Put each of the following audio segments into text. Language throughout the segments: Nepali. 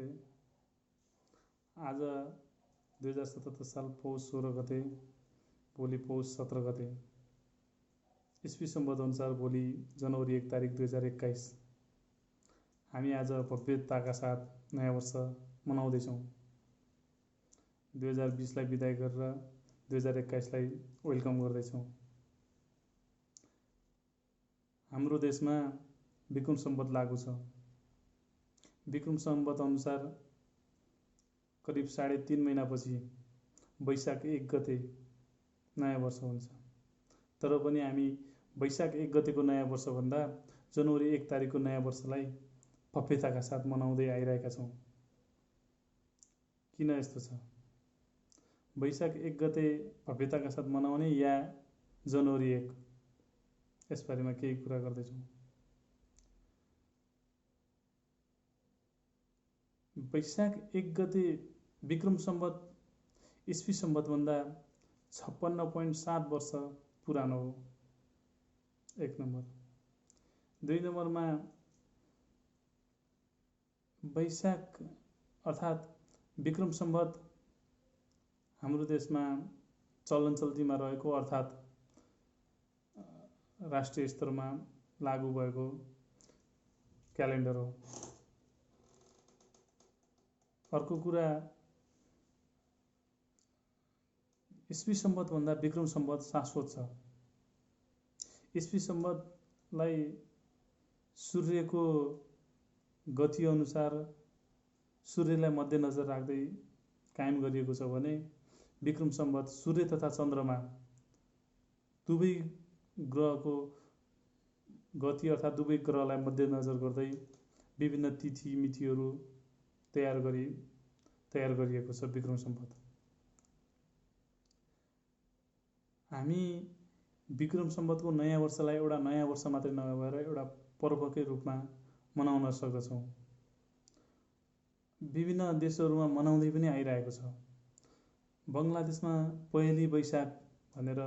नमस्ते। आज 2077 साल पौष 16 गते, भोलि पौष 17 गते, इस्वी सम्वत अनुसार भोलि जनवरी 1 तारिक 2021। हामी आज भव्यताका साथ नयाँ वर्ष मनाउँदैछौँ। 2020 लाई बिदाई गरेर 2021 लाई वेलकम गर्दैछौँ। हाम्रो देशमा विक्रम सम्वत लागू छ। विक्रम सम्वत अनुसार करिब 3.5 महिनापछि वैशाख 1 गते नयाँ वर्ष हुन्छ। तर पनि हामी वैशाख 1 गतेको नयाँ वर्ष भन्दा जनवरी 1 तारिकको नयाँ वर्षलाई भव्यताका साथ मनाउँदै आइरहेका छौँ। किन यस्तो छ? वैशाख 1 गते भव्यताका साथ मनाउने या जनवरी 1? यसबारेमा केही कुरा गर्दैछौँ। वैशाख 1 गते विक्रम सम्वत इस्वी सम्वत भन्दा 56.7 वर्ष पुरानो हो। 1 नम्बर। 2 नम्बरमा वैशाख अर्थात् विक्रम सम्वत हाम्रो देशमा चलन चल्तीमा रहेको अर्थात् राष्ट्रिय स्तरमा लागू भएको क्यालेन्डर हो। अर्को कुरा, इस्वी सम्वत भन्दा विक्रम सम्वत शाश्वत छ। इस्वी सम्वतलाई सूर्यको गति अनुसार सूर्यलाई मध्यनजर राख्दै कायम गरिएको छ भने विक्रम सम्वत सूर्य तथा चन्द्रमा दुवै ग्रहको गति अर्थात् दुवै ग्रहलाई मध्यनजर गर्दै विभिन्न तिथि मितिहरू तयार गरिएको छ विक्रम सम्वत। हामी विक्रम सम्वतको नयाँ वर्षलाई एउटा नयाँ वर्ष मात्रै नभएर एउटा पर्वकै रूपमा मनाउन सक्दछौँ। विभिन्न देशहरूमा मनाउँदै पनि आइरहेको छ। बङ्गलादेशमा पहेली वैशाख भनेर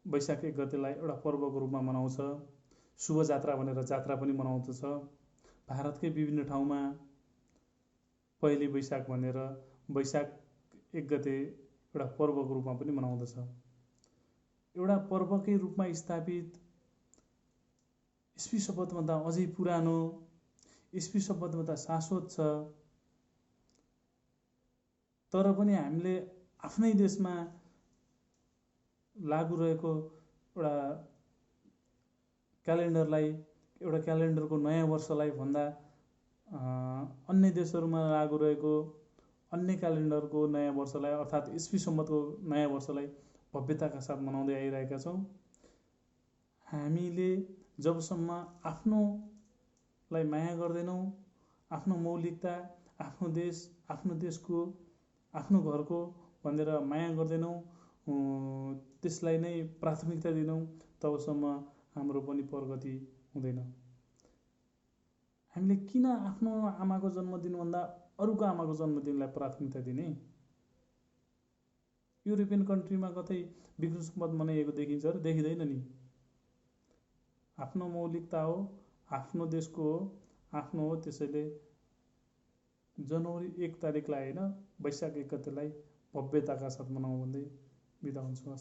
वैशाख 1 गतेलाई एउटा पर्वको रूपमा मनाउँछ। शुभ जात्रा भनेर जात्रा पनि मनाउँदछ। भारतकै विभिन्न ठाउँमा पहेली वैशाख भनेर वैशाख 1 गते एउटा पर्वको रूपमा पनि मनाउँदछ। एउटा पर्वकै रूपमा स्थापित इस्वी सम्वतभन्दा अझै पुरानो, इस्वी सम्वतभन्दा शाश्वत छ। तर पनि हामीले आफ्नै देशमा लागू रहेको एउटा क्यालेन्डरको नयाँ वर्षलाई भन्दा अन्य देशहरूमा लागू रहेको अन्य क्यालेन्डरको नयाँ वर्षलाई अर्थात् इस्वी सम्वतको नयाँ वर्षलाई भव्यताका साथ मनाउँदै आइरहेका छौँ। हामीले जबसम्म आफ्नोलाई माया गर्दैनौँ, आफ्नो मौलिकता, आफ्नो देश, आफ्नो देशको, आफ्नो घरको भनेर माया गर्दैनौँ, त्यसलाई नै प्राथमिकता दिनौँ, तबसम्म हाम्रो पनि प्रगति हुँदैन। हामीले किन आफ्नो आमाको जन्मदिनभन्दा अरूको आमाको जन्मदिनलाई प्राथमिकता दिने? युरोपियन कन्ट्रीमा कतै विक्रम सम्वत मनाइएको देखिन्छ र? देखिँदैन नि। आफ्नो मौलिकता हो, आफ्नो देशको हो, आफ्नो हो। त्यसैले जनवरी 1 तारिकलाई होइन, वैशाख 1 गतेलाई भव्यताका साथ मनाउँ भन्दै बिदा हुन्छु।